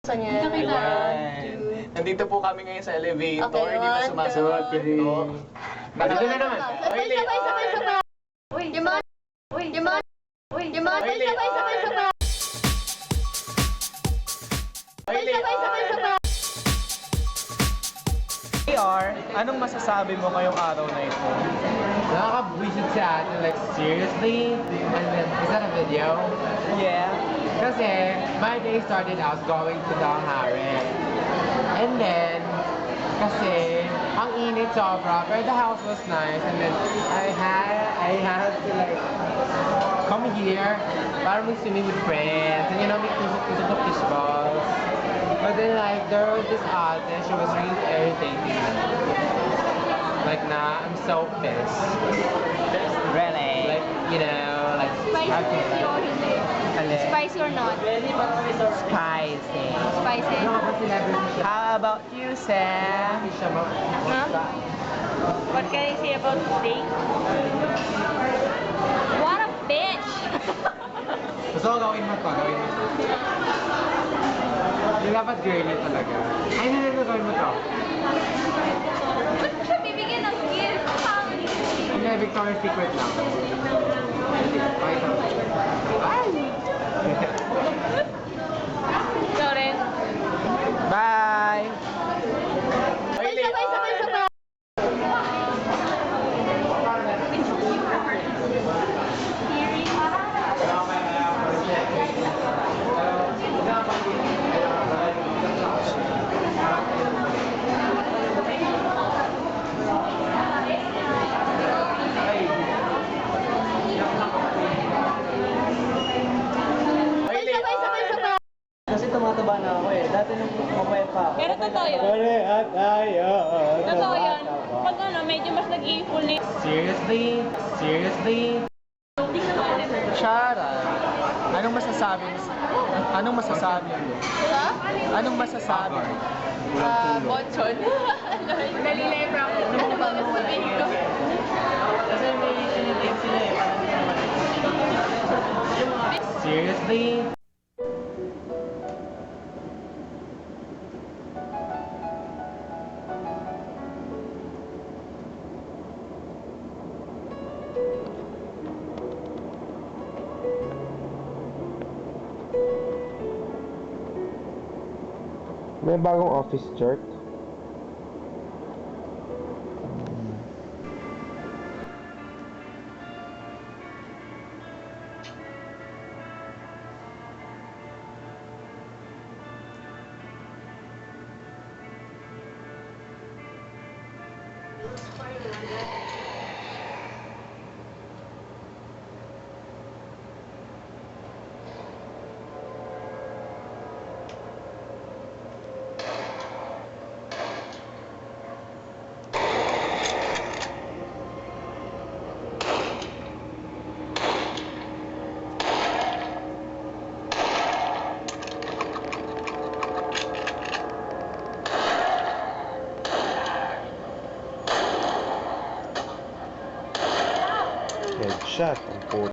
Saan yan? Ayan. Nandito po kami ngayon sa elevator. Okay, Dito one, sumasagot. two. Nandito na naman. Okay, Leo. AR, anong masasabi mo ngayong araw na ito? Nakaka-visit sa atin, like, seriously? And then, is that a video? Yeah. Kasi, my day started out going to the Harris. And then, kasi, ang init sobra, but the house was nice. And then, I had to, like, come here para mag-swimming with friends. And, you know, make tusok of fish balls. But then, like, there was this ate, she was really irritating me. Like, nah, I'm so pissed. Really? Like, you know, like, Spicy or hindi? Spicy or not? Spicy. Spicy? ano ka celebrity siya? How about you, Sam? Hindi siya Huh? What can I say about steak? What a bitch! Gusto ko gawin mo to, gawin mo to. Yung dapat girly talaga. Ay, hindi, gawin mo to. Ba't mo siya bibigyan ng gift? Hindi, Victoria's Secret lang. Okay, to. Ay! Sorry. Bye! Okay, Leo. Okay, Leo. Kasi tumataba na ako eh. Dati nung mamaya pa ako. Pero totoo yun. Parehat tayo. Totoo yun. Pag ano, medyo mas naging full na Seriously? Seriously? Chara, anong masasabi mo? Anong masasabi mo? Ha? Anong masasabi mo? Botchon. Dali lang yung practice. Ano ba masasabihin ko? Kasi may tinitake sila eh. Seriously? May bagong office jerk. Headshot ang puto.